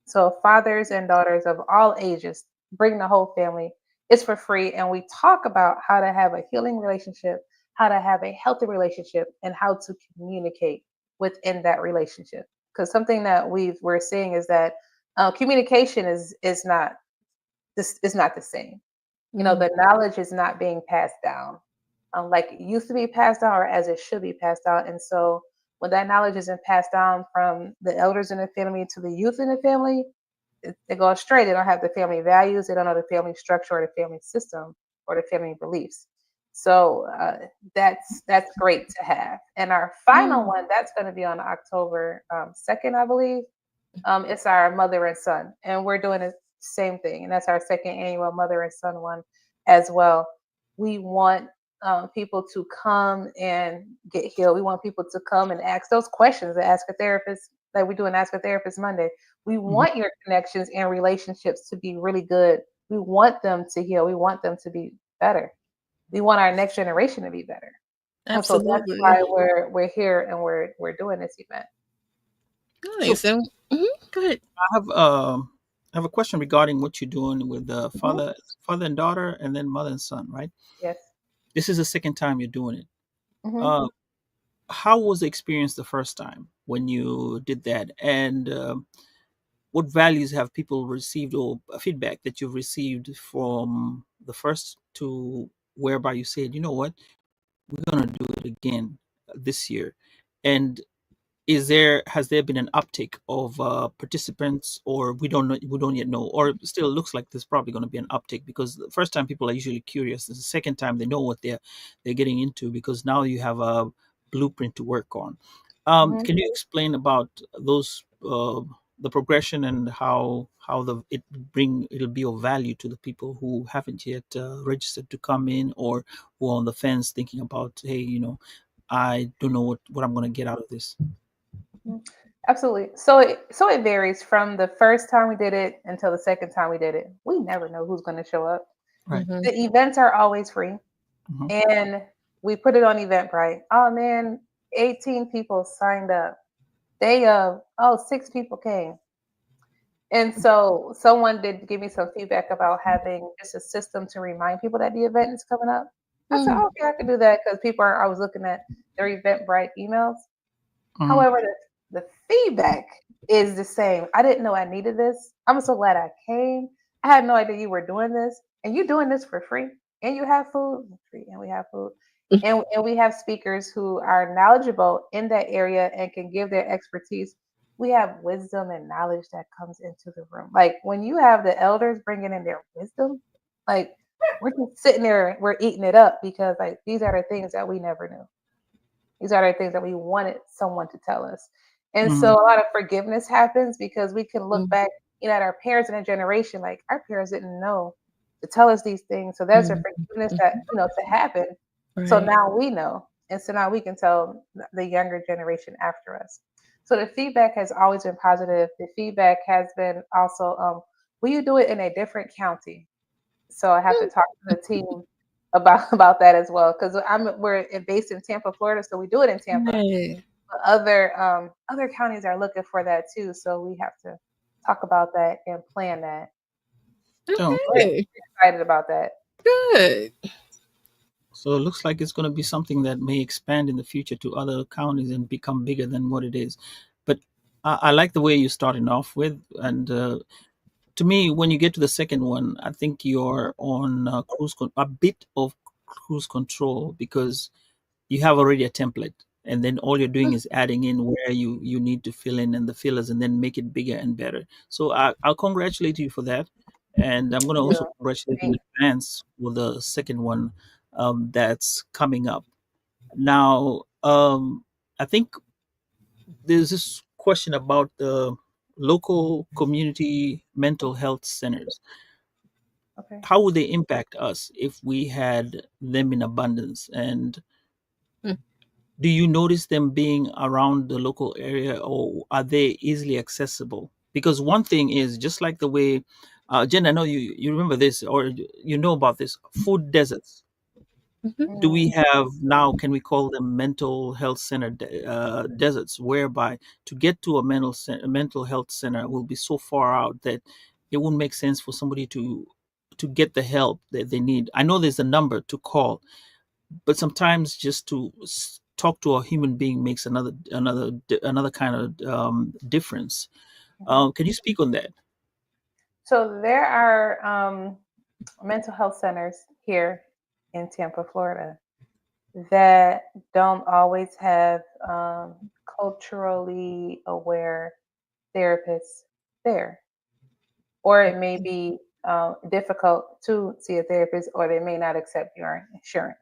So fathers and daughters of all ages, bring the whole family. It's for free, and we talk about how to have a healing relationship, how to have a healthy relationship, and how to communicate within that relationship. Because something that we're seeing is that communication is not this is not the same. You know, Mm. the knowledge is not being passed down like it used to be passed down or as it should be passed down. And so when that knowledge isn't passed down from the elders in the family to the youth in the family, they go astray. They don't have the family values. They don't know the family structure or the family system or the family beliefs. So that's great to have. And our final Mm. one that's going to be on October 2nd, I believe. It's our mother and son, and we're doing the same thing, and that's our second annual mother and son one as well. We want people to come and get healed. We want people to come and ask those questions and ask a therapist, like we do an Ask a Therapist Monday. We Mhm. want your connections and relationships to be really good. We want them to heal. We want them to be better. We want our next generation to be better. And so that's Absolutely. why we're here and we're doing this event. So Nice. And go ahead. I have a question regarding what you're doing with the Mhm. father and daughter, and then mother and son, right? Yes. This is the second time you're doing it. Hmm. Uh, how was the experience the first time when you did that, and what values have people received or feedback that you've received from the first to whereby you said, you know what, we're gonna do it again this year, and has there been an uptick of participants, or we don't yet know, or it still looks like there's probably going to be an uptick because the first time people are usually curious, the second time they know what they're getting into because now you have a blueprint to work on. Hmm. Can you explain about those the progression and how it'll be of value to the people who haven't yet registered to come in, or who are on the fence thinking about, hey, I don't know what I'm going to get out of this. Mhm. Absolutely. So it varies from the first time we did it until the second time we did it. We never know who's going to show up. Right. Mm-hmm. The events are always free, Hmm. and we put it on Eventbrite. Oh man, 18 people signed up. They 6 people came. And so someone did give me some feedback about having just a system to remind people that the event is coming up. I said, Mm. okay, I could do that because I was looking at their Eventbrite emails. Hmm. However, the feedback is the same. I didn't know I needed this. I'm so glad I came. I had no idea you were doing this, and you doing this for free, and you have food free, and we have food, and we have speakers who are knowledgeable in that area and can give their expertise. We have wisdom and knowledge that comes into the room. Like when you have the elders bringing in their wisdom, like we're just sitting there, we're eating it up because like these are the things that we never knew. These are the things that we wanted someone to tell us. And Hmm. so a lot of forgiveness happens because we can look Mm. back, at our parents in a generation, like our parents didn't know to tell us these things. So there's a Mm. forgiveness that, to happen. So Right. now we know. And so now we can tell the younger generation after us. So the feedback has always been positive. The feedback has been also, will you do it in a different county? So I have to talk to the team about that as well because based in Tampa, Florida, so we do it in Tampa. Right. But other counties are looking for that too, so we have to talk about that and plan that. So, We're Okay. excited about that. Good. so it looks like it's going to be something that may expand in the future to other counties and become bigger than what it is. But I like the way you're starting off with, and to me, when you get to the second one, I think you're on a bit of cruise control because you have already a template, and then all you're doing is adding in where you need to fill in and the fillers, and then make it bigger and better. So I'll congratulate you for that, and I'm going to also Yeah. congratulate you in Thank advance for the second one that's coming up. Now, I think there's this question about the local community mental health centers. Okay. How would they impact us if we had them in abundance? And Mm. do you notice them being around the local area, or are they easily accessible? Because one thing is, just like the way Jen, I know you remember this, or you know about this, food deserts. Do we have now, can we call them mental health center deserts, whereby to get to a mental health center will be so far out that it wouldn't make sense for somebody to get the help that they need. I know there's a number to call, but sometimes just to talk to a human being makes another kind of difference. Can you speak on that? So there are mental health centers here in Tampa, Florida, that don't always have culturally aware therapists there, or it may be difficult to see a therapist, or they may not accept your insurance.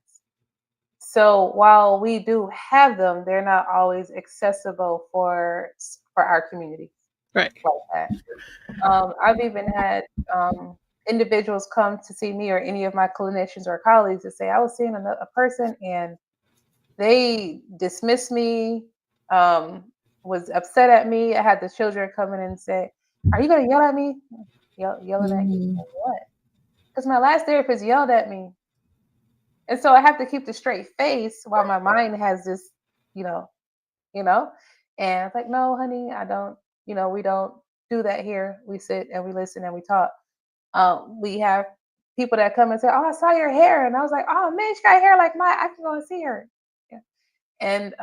So while we do have them, they're not always accessible for our community Right. like that. I've even had individuals come to see me or any of my clinicians or colleagues to say, I was seeing a person and they dismissed me, was upset at me. I had the children come in and say, are you going to yell at me? Yelling at you for what? Because my last therapist yelled at me. And so I have to keep the straight face while my mind has this, you know, you know? And it's like, no, honey, I don't, we don't do that here. We sit and we listen and we talk. We have people that come and say, oh, I saw your hair. And I was like, oh man, she got hair like mine. I can go and see her. Yeah. And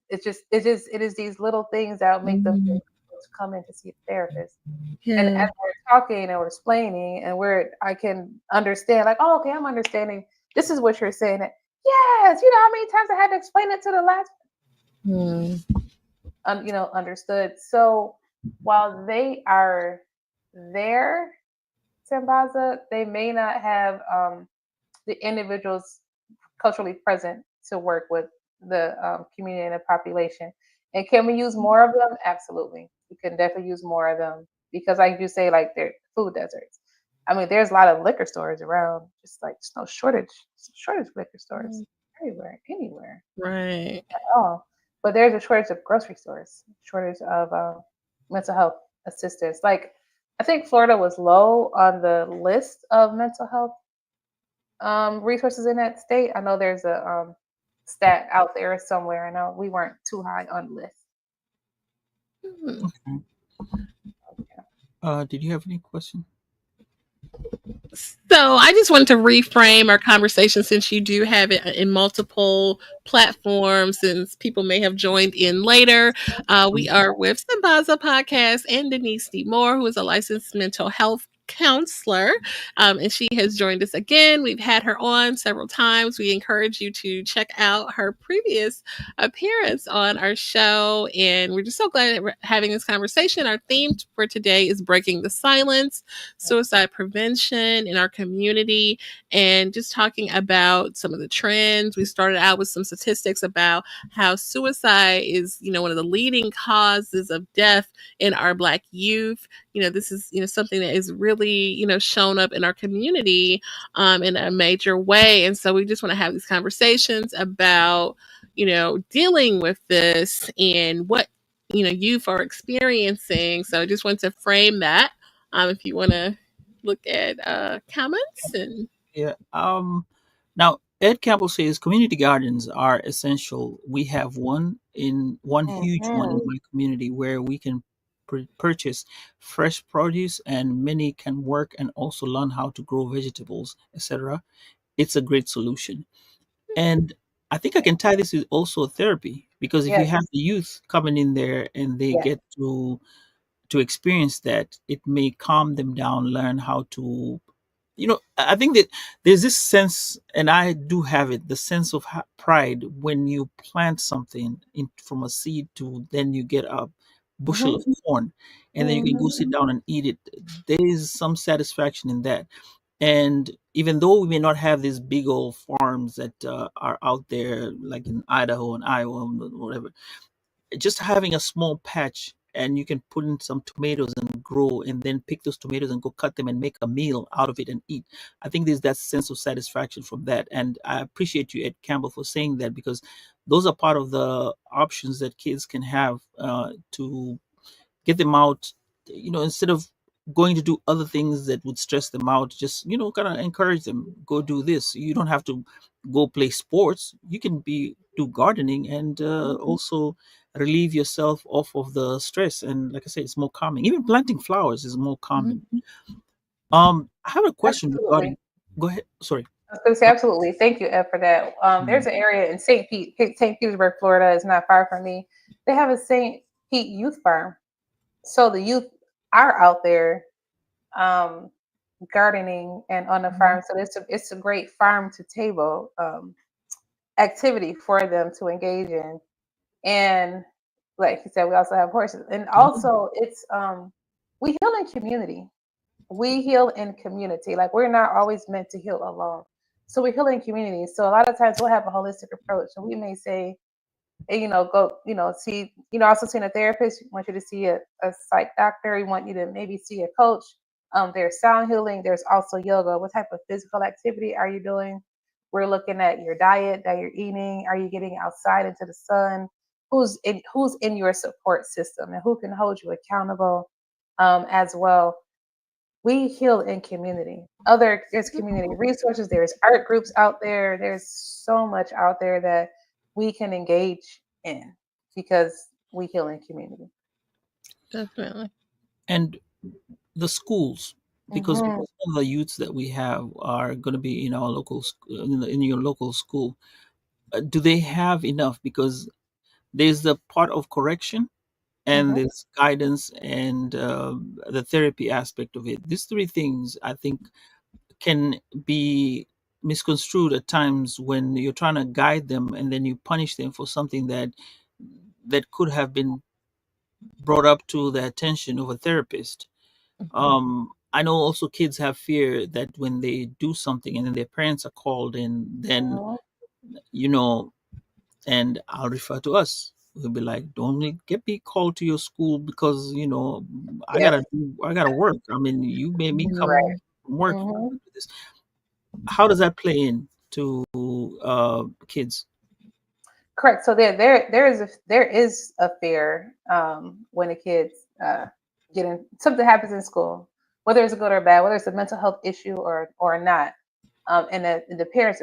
it is these little things that will make them feel comfortable to come in to see a therapist. And Yeah. as we're talking and we're explaining and I can understand, like, oh, okay, I'm understanding. This is what you're saying. Yes, you know how many times I had to explain it to the last understood. So while they are there, Sambaza, they may not have the individuals culturally present to work with the community and the population. And can we use more of them? Absolutely. We can definitely use more of them because, like you say, like they're food deserts. I mean, there's a lot of liquor stores around, just like there's no shortage of liquor stores everywhere, anywhere Right. at all. But there's a shortage of grocery stores, shortage of mental health assistance. Like, I think Florida was low on the list of mental health resources in that state. I know there's a stat out there somewhere. I know we weren't too high on the list. Hmm. Did you have any question? So I just wanted to reframe our conversation since you do have it in multiple platforms, since people may have joined in later. We are with Sambaza Podcast and Denise Moore, who is a licensed mental health counselor, and she has joined us again. We've had her on several times. We encourage you to check out her previous appearance on our show, and we're just so glad that we're having this conversation. Our theme for today is breaking the silence, suicide prevention in our community, and just talking about some of the trends. We started out with some statistics about how suicide is, one of the leading causes of death in our Black youth. This is, something that is really, shown up in our community in a major way. And so we just want to have these conversations about, dealing with this and what, youth are experiencing. So I just want to frame that. If you want to look at comments and Yeah. Now Ed Campbell says community gardens are essential. We have one huge one in Mhm. my community where we can purchase fresh produce, and many can work and also learn how to grow vegetables, etc. It's a great solution. And I think I can tie this with also therapy, because if you Yes, have the youth coming in there and they yes. get to experience that, it may calm them down, learn how to, I think that there's this sense, and I do have it, the sense of pride when you plant something from a seed to then you get a bushel Hmm. of corn, and then you can go sit down and eat it. There is some satisfaction in that. And even though we may not have these big old farms that are out there like in Idaho and Iowa and whatever, just having a small patch and you can put in some tomatoes and grow, and then pick those tomatoes and go cut them and make a meal out of it and eat. I think there's that sense of satisfaction from that. And I appreciate you, Ed Campbell, for saying that, because those are part of the options that kids can have to get them out, instead of going to do other things that would stress them out, just kind of encourage them, go do this. You don't have to go play sports. You can be do gardening and also relieve yourself off of the stress. And like I said, it's more calming. Even planting flowers is more calming. I have a question Absolutely. regarding. Go ahead. Sorry. I was going to say absolutely. Thank you, Ed, for that. Mm. There's an area in St. Petersburg, Florida. It's not far from me. They have a St. Pete Youth Farm. So the youth are out there um, gardening and on the farm. So it's a great farm to table activity for them to engage in. And like you said, we also have horses, and Mhm. also it's we heal in community. We heal in community. Like we're not always meant to heal alone. So we heal in community. So a lot of times we'll have a holistic approach. And we may say, hey, go, see, also seeing a therapist. We want you to see a psych doctor. We want you to maybe see a coach. There's sound healing. There's also yoga. What type of physical activity are you doing? We're looking at your diet that you're eating. Are you getting outside into the sun? Who's in your support system and who can hold you accountable as well. We heal in community. There's community resources, there's art groups out there, there's so much out there that we can engage in because we heal in community. Definitely. And the schools, because Hmm. most of the youths that we have are going to be in our local in your local school. Do they have enough? Because there's the part of correction, and Hmm. there's guidance, and the therapy aspect of it. These three things, I think, can be misconstrued at times when you're trying to guide them and then you punish them for something that could have been brought up to the attention of a therapist. I know also kids have fear that when they do something and then their parents are called in, then Hmm. you know and I'll refer to us. We'll be like, don't get me called to your school because Yep. I gotta work. I mean, you made me come Right. Mm. from work. Hmm. To do this. How does that play in to kids? Correct. So there is a fear when the kids something happens in school, whether it's good or bad, whether it's a mental health issue or not, and the parents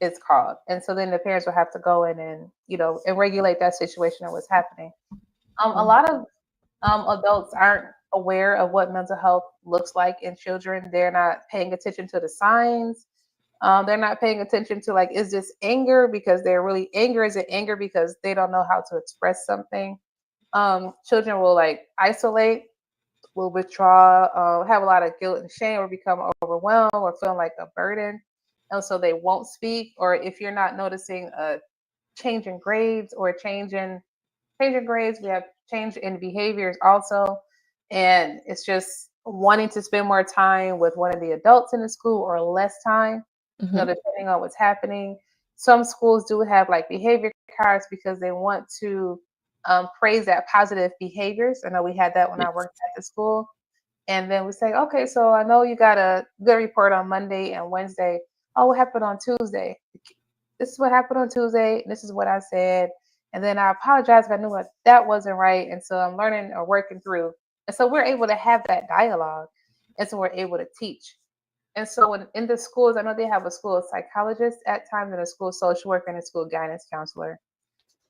is called, and so then the parents will have to go in and and regulate that situation or what's happening. A lot of adults aren't aware of what mental health looks like in children. They're not paying attention to the signs. They're not paying attention to like, is this anger because they're really anger? Is it anger because they don't know how to express something? Children will like isolate, will withdraw, have a lot of guilt and shame, or become overwhelmed, or feeling like a burden, and so they won't speak. Or if you're not noticing a change in grades or change in grades, we have change in behaviors also, and it's just wanting to spend more time with one of the adults in the school or less time, Mhm. depending on what's happening. Some schools do have like behavior cards because they want to praise that positive behaviors. I know we had that when I Yes. worked at the school. And then we say, okay, so I know you got a good report on Monday and Wednesday. Oh, what happened on Tuesday? This is what happened on Tuesday. This is what I said. And then I apologize if I knew what that wasn't right. And so I'm learning or working through. And so we're able to have that dialogue. And so we're able to teach. And so in the schools, I know they have a school psychologist at times and a school social worker and a school guidance counselor.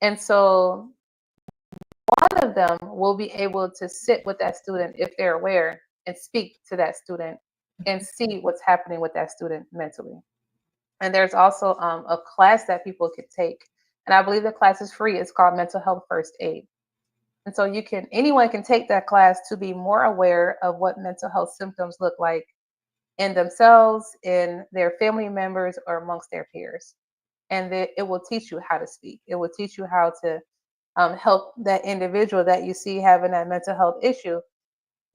And so one of them will be able to sit with that student if they're aware and speak to that student and see what's happening with that student mentally. And there's also a class that people could take, and I believe the class is free. It's called Mental Health First Aid. And so anyone can take that class to be more aware of what mental health symptoms look like in themselves, in their family members, or amongst their peers. And it will teach you how to speak. It will teach you how to help that individual that you see having that mental health issue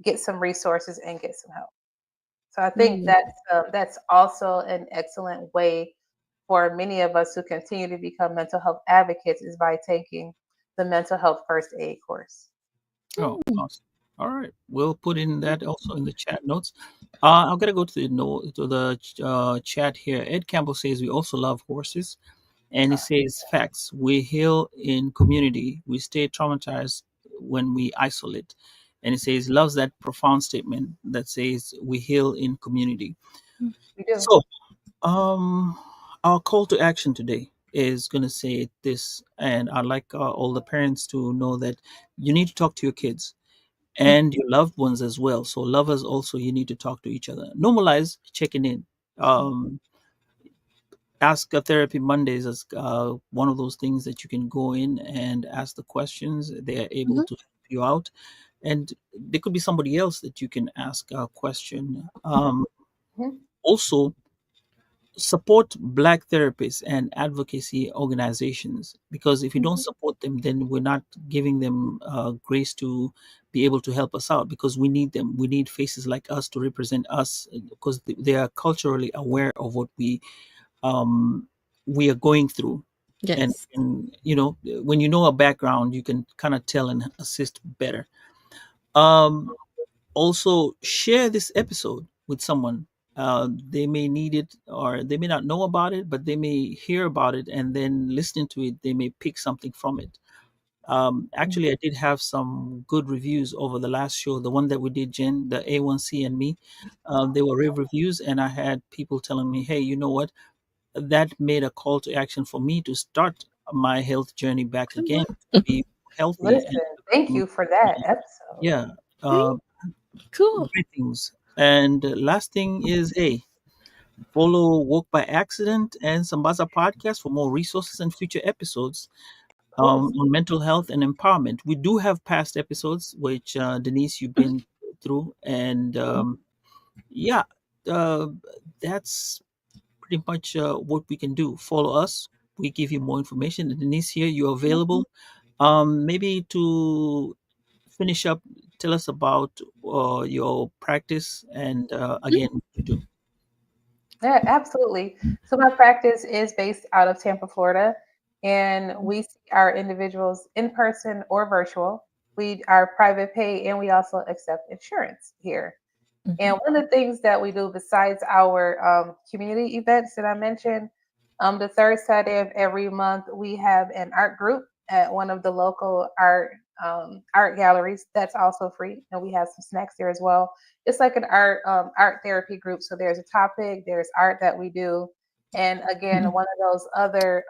get some resources and get some help. So I think Mm. that's also an excellent way for many of us who continue to become mental health advocates is by taking the mental health first aid course. Oh, Mm. awesome. All right, we'll put in that also in the chat notes. I'm gonna go to the chat here. Ed Campbell says we also love horses. And he says, facts. We heal in community. We stay traumatized when we isolate. And it says, loves that profound statement that says, we heal in community. We do. So, our call to action today is going to say this, and I'd like all the parents to know that you need to talk to your kids and your loved ones as well. So, lovers also, you need to talk to each other. Normalize checking in. Um, Ask a Therapy Mondays is one of those things that you can go in and ask the questions. They are able Mhm. to help you out, and there could be somebody else that you can ask a question. Mhm. Also, support Black therapists and advocacy organizations, because if you don't support them, then we're not giving them grace to be able to help us out, because we need them. We need faces like us to represent us, because they are culturally aware of what um, we are going through. Yes. And you know, when you know a background, you can kind of tell and assist better. Um, Also, share this episode with someone. They may need it, or they may not know about it, but they may hear about it, and then listening to it, they may pick something from it. Actually, I did have some good reviews over the last show, the one that we did, Jen, the A1C and me. They were rave reviews, and I had people telling me, hey, you know what? That made a call to action for me to start my health journey back again, to be healthy. Listen, thank you for that episode. Yeah, Okay, uh, cool. great things. And last thing is, hey, follow Woke by Accident and Sambaza podcast for more resources and future episodes Cool. on mental health and empowerment. We do have past episodes, which Denise, you've been through, and yeah, uh, that's pretty much what we can do. Follow us. We give you more information. And Denise, here you're available. Maybe to finish up, tell us about your practice and again what you do. Yeah, absolutely. So my practice is based out of Tampa, Florida, and we see our individuals in person or virtual. We are private pay, and we also accept insurance here. And one of the things that we do besides our community events that I mentioned, the third Saturday of every month, we have an art group at one of the local art galleries. That's also free, and we have some snacks there as well. It's like an art therapy group. So there's a topic, there's art that we do, and again, one of those other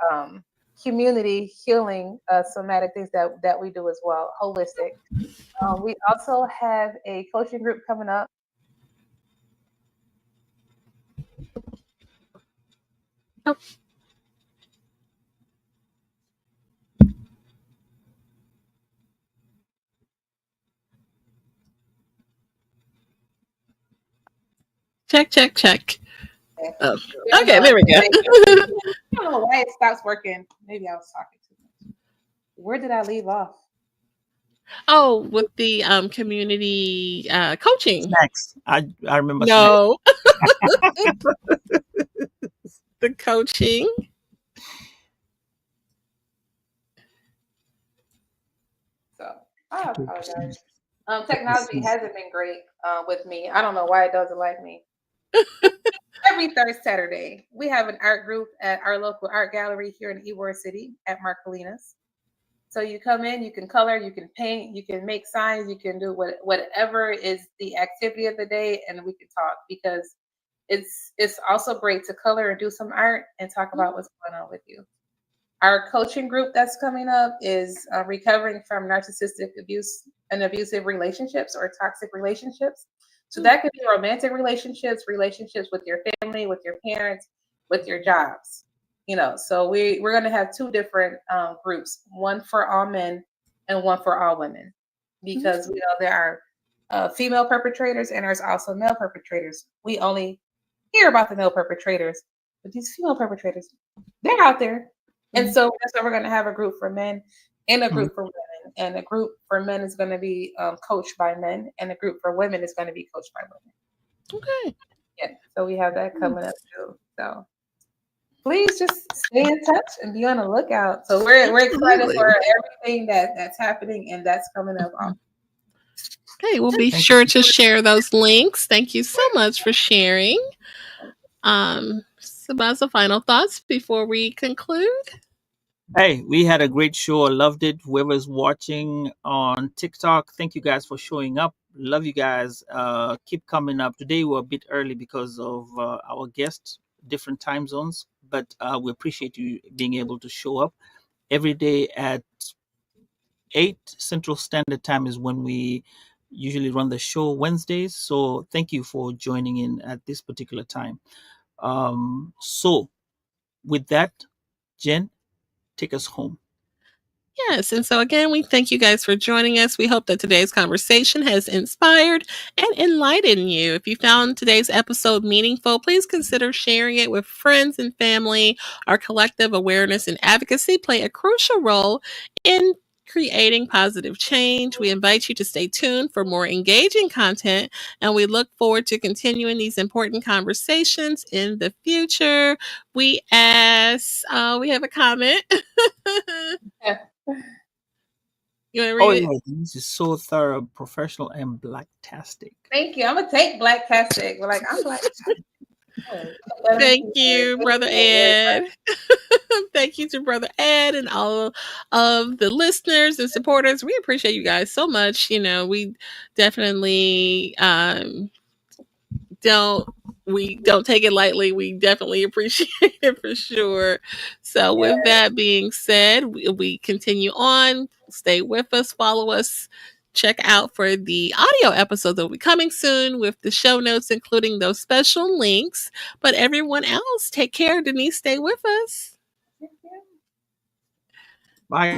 community healing somatic things that we do as well, holistic. We also have a coaching group coming up. Oh, check, check, check. Oh, I don't okay, know. there we go. I don't know why it stops working. Maybe I was talking too much. Where did I leave off? Oh, With the community coaching. snacks. I remember snacks. No, the coaching. So I apologize. Technology hasn't been great with me. I don't know why it doesn't like me. Every third Saturday, we have an art group at our local art gallery here in Ybor City at Marcolinas. So you come in, you can color, you can paint, you can make signs, you can do whatever is the activity of the day, and we can talk because it's also great to color and do some art and talk about what's going on with you. Our coaching group that's coming up is recovering from narcissistic abuse and abusive relationships or toxic relationships. So that could be romantic relationships, relationships with your family, with your parents, with your jobs. You know, so we're going to have two different groups, one for all men and one for all women, because we know there are female perpetrators and there's also male perpetrators. We only hear about the male perpetrators, but these female perpetrators, they're out there. And so that's why we're going to have a group for men and a Mhm. group for women. And a group for men is going to be coached by men, and a group for women is going to be coached by women. Okay. Yeah. So we have that coming up too. So please just stay in touch and be on the lookout. So we're excited Absolutely. for everything that's happening and that's coming up. Okay, we'll be Thank sure to share those links. Thank you so much for sharing. Sabaza, final thoughts before we conclude? Hey, we had a great show. I loved it. Whoever's watching on TikTok, thank you guys for showing up. Love you guys. Keep coming up. Today we're a bit early because of our guests, different time zones, but we appreciate you being able to show up every day at 8 Central Standard Time is when we usually run the show Wednesdays. So thank you for joining in at this particular time. So with that, Jen, take us home. Yes. And so, again, we thank you guys for joining us. We hope that today's conversation has inspired and enlightened you. If you found today's episode meaningful, please consider sharing it with friends and family. Our collective awareness and advocacy play a crucial role in creating positive change. We invite you to stay tuned for more engaging content, and we look forward to continuing these important conversations in the future. We we have a comment. You want to Oh read it? yeah, this is so thorough, professional, and blacktastic. Thank you. I'm gonna take Blacktastic. But like I'm like, Thank you, Brother Ed. Thank you to Brother Ed and all of the listeners and supporters. We appreciate you guys so much. We definitely don't don't take it lightly. We definitely appreciate it for sure. So with that being said, we continue on. Stay with us, follow us, check out for the audio episodes that will be coming soon with the show notes, including those special links. But everyone else, take care. Denise, stay with us. Bye.